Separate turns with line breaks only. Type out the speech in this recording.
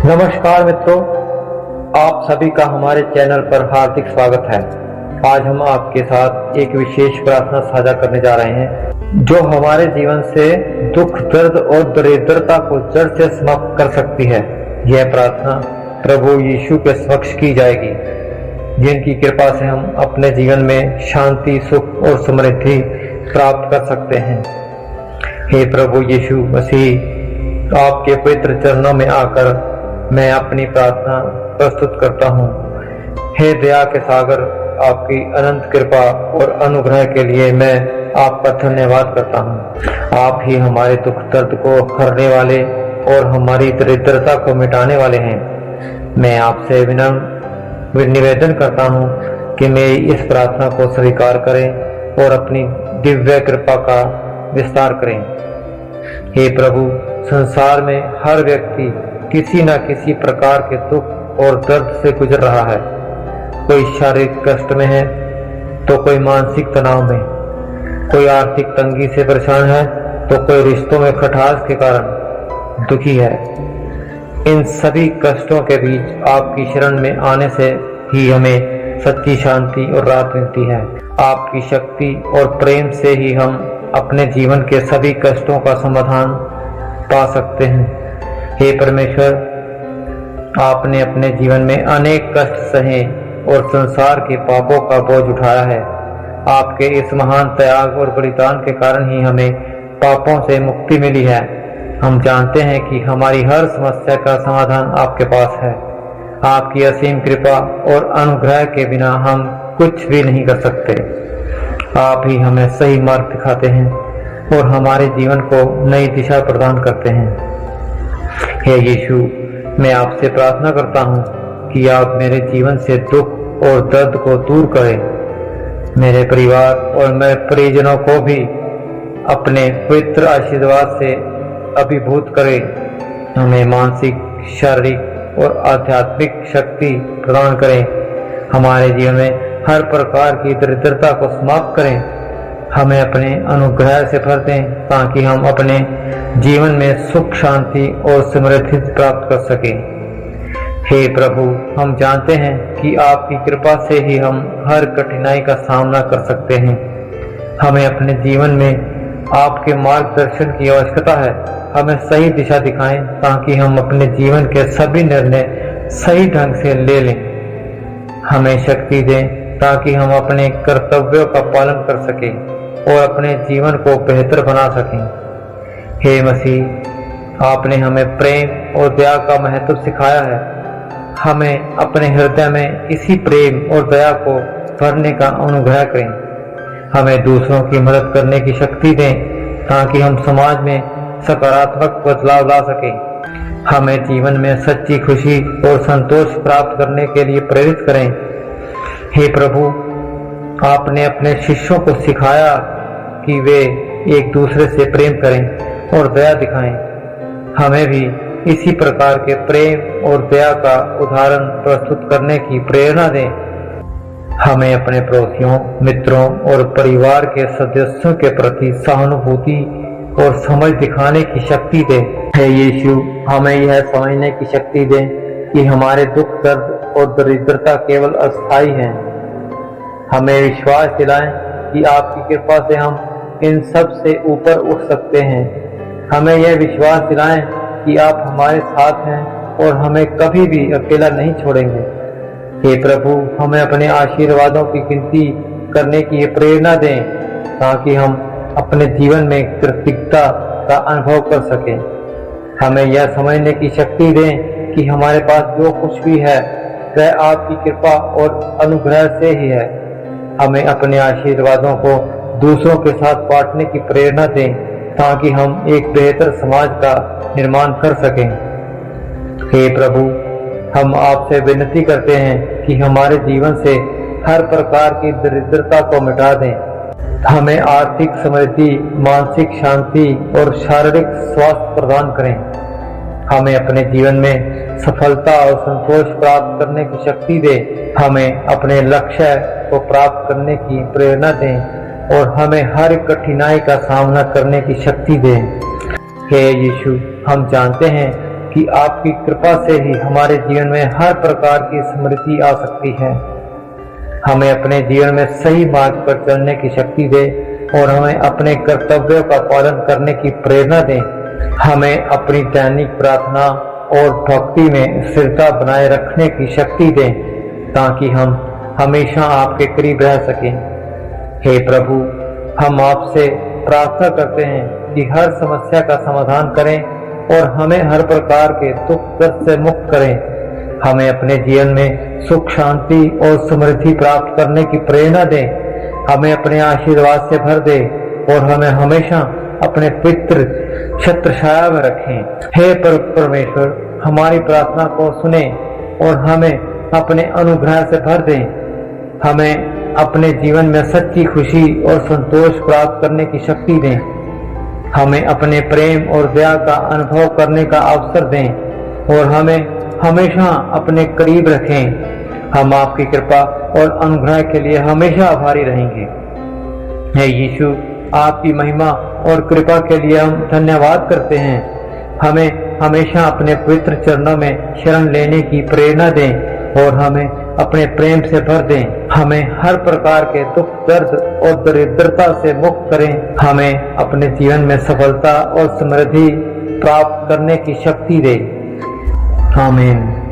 नमस्कार मित्रों, आप सभी का हमारे चैनल पर हार्दिक स्वागत है। आज हम आपके साथ एक विशेष प्रार्थना साझा करने जा रहे हैं जो हमारे जीवन से दुख, दर्द और दरिद्रता को जड़ से समाप्त कर सकती है। यह प्रार्थना प्रभु यीशु के समक्ष की जाएगी, जिनकी कृपा से हम अपने जीवन में शांति, सुख और समृद्धि प्राप्त कर सकते हैं। हे प्रभु यीशु मसीह, आपके पवित्र चरणों में आकर मैं अपनी प्रार्थना प्रस्तुत करता हूँ। हे दया के सागर, आपकी अनंत कृपा और अनुग्रह के लिए मैं आपका धन्यवाद करता हूँ। आप ही हमारे दुख दर्द को हरने वाले और हमारी दरिद्रता को मिटाने वाले हैं। मैं आपसे विनम्र निवेदन करता हूँ कि मेरी इस प्रार्थना को स्वीकार करें और अपनी दिव्य कृपा का विस्तार करें। हे प्रभु, संसार में हर व्यक्ति किसी न किसी प्रकार के दुख और दर्द से गुजर रहा है। कोई शारीरिक कष्ट में है तो कोई मानसिक तनाव में, कोई आर्थिक तंगी से परेशान है तो कोई रिश्तों में खटास के कारण दुखी है। इन सभी कष्टों के बीच आपकी शरण में आने से ही हमें सच्ची शांति और राहत मिलती है। आपकी शक्ति और प्रेम से ही हम अपने जीवन के सभी कष्टों का समाधान पा सकते हैं। हे परमेश्वर, आपने अपने जीवन में अनेक कष्ट सहे और संसार के पापों का बोझ उठाया है। आपके इस महान त्याग और बलिदान के कारण ही हमें पापों से मुक्ति मिली है। हम जानते हैं कि हमारी हर समस्या का समाधान आपके पास है। आपकी असीम कृपा और अनुग्रह के बिना हम कुछ भी नहीं कर सकते। आप ही हमें सही मार्ग दिखाते हैं और हमारे जीवन को नई दिशा प्रदान करते हैं। हे यीशु, मैं आपसे प्रार्थना करता हूँ कि आप मेरे जीवन से दुख और दर्द को दूर करें। मेरे परिवार और मेरे परिजनों को भी अपने पवित्र आशीर्वाद से अभिभूत करें। हमें मानसिक, शारीरिक और आध्यात्मिक शक्ति प्रदान करें। हमारे जीवन में हर प्रकार की दरिद्रता को समाप्त करें। हमें अपने अनुग्रह से भर दें ताकि हम अपने जीवन में सुख, शांति और समृद्धि प्राप्त कर सकें। हे प्रभु, हम जानते हैं कि आपकी कृपा से ही हम हर कठिनाई का सामना कर सकते हैं। हमें अपने जीवन में आपके मार्गदर्शन की आवश्यकता है। हमें सही दिशा दिखाएं ताकि हम अपने जीवन के सभी निर्णय सही ढंग से ले लें। हमें शक्ति दें ताकि हम अपने कर्तव्यों का पालन कर सकें और अपने जीवन को बेहतर बना सकें। हे मसीह, आपने हमें प्रेम और दया का महत्व सिखाया है। हमें अपने हृदय में इसी प्रेम और दया को भरने का अनुग्रह करें। हमें दूसरों की मदद करने की शक्ति दें ताकि हम समाज में सकारात्मक बदलाव ला सकें। हमें जीवन में सच्ची खुशी और संतोष प्राप्त करने के लिए प्रेरित करें। हे प्रभु, आपने अपने शिष्यों को सिखाया कि वे एक दूसरे से प्रेम करें और दया दिखाएं। हमें भी इसी प्रकार के प्रेम और दया का उदाहरण प्रस्तुत करने की प्रेरणा दें। हमें अपने पड़ोसियों, मित्रों और परिवार के सदस्यों के प्रति सहानुभूति और समझ दिखाने की शक्ति दें। हे यीशु, हमें यह समझने की शक्ति दें कि हमारे दुख, दर्द और दरिद्रता केवल अस्थायी हैं। हमें विश्वास दिलाएं कि आपकी कृपा से हम इन सब से ऊपर उठ सकते हैं। हमें यह विश्वास दिलाएं कि आप हमारे साथ हैं और हमें कभी भी अकेला नहीं छोड़ेंगे। हे प्रभु, हमें अपने आशीर्वादों की गिनती करने की प्रेरणा दें ताकि हम अपने जीवन में कृतज्ञता का अनुभव कर सकें। हमें यह समझने की शक्ति दें कि हमारे पास जो कुछ भी है वह आपकी कृपा और अनुग्रह से ही है। हमें अपने आशीर्वादों को दूसरों के साथ बांटने की प्रेरणा दें ताकि हम एक बेहतर समाज का निर्माण कर सकें। हे प्रभु, हम आपसे विनती करते हैं कि हमारे जीवन से हर प्रकार की दरिद्रता को मिटा दें। हमें आर्थिक समृद्धि, मानसिक शांति और शारीरिक स्वास्थ्य प्रदान करें। हमें अपने जीवन में सफलता और संतोष प्राप्त करने की शक्ति दें। हमें अपने लक्ष्य को प्राप्त करने की प्रेरणा दें और हमें हर कठिनाई का सामना करने की शक्ति दें। हे यीशु, हम जानते हैं कि आपकी कृपा से ही हमारे जीवन में हर प्रकार की समृद्धि आ सकती है। हमें अपने जीवन में सही मार्ग पर चलने की शक्ति दे और हमें अपने कर्तव्यों का पालन करने की प्रेरणा दें। हमें अपनी दैनिक प्रार्थना और भक्ति में स्थिरता बनाए रखने की शक्ति दें ताकि हम हमेशा आपके करीब रह सकें। हे प्रभु, हम आपसे प्रार्थना करते हैं कि हर समस्या का समाधान करें और हमें हर प्रकार के दुख दर्द से मुक्त करें। हमें अपने जीवन में सुख, शांति और समृद्धि प्राप्त करने की प्रेरणा दें। हमें अपने आशीर्वाद से भर दे और हमें हमेशा अपने पवित्र छत्र छाया में रखें। हे परमेश्वर, हमारी प्रार्थना को सुने और हमें अपने अनुग्रह से भर दें। हमें अपने जीवन में सच्ची खुशी और संतोष प्राप्त करने की शक्ति दें। हमें अपने प्रेम और दया का अनुभव करने का अवसर दें और हमें हमेशा अपने करीब रखें। हम आपकी कृपा और अनुग्रह के लिए हमेशा आभारी रहेंगे। हे यीशु, आपकी महिमा और कृपा के लिए हम धन्यवाद करते हैं। हमें हमेशा अपने पवित्र चरणों में शरण लेने की प्रेरणा दें और हमें अपने प्रेम से भर दें। हमें हर प्रकार के दुख, दर्द और दरिद्रता से मुक्त करें। हमें अपने जीवन में सफलता और समृद्धि प्राप्त करने की शक्ति दें। आमीन।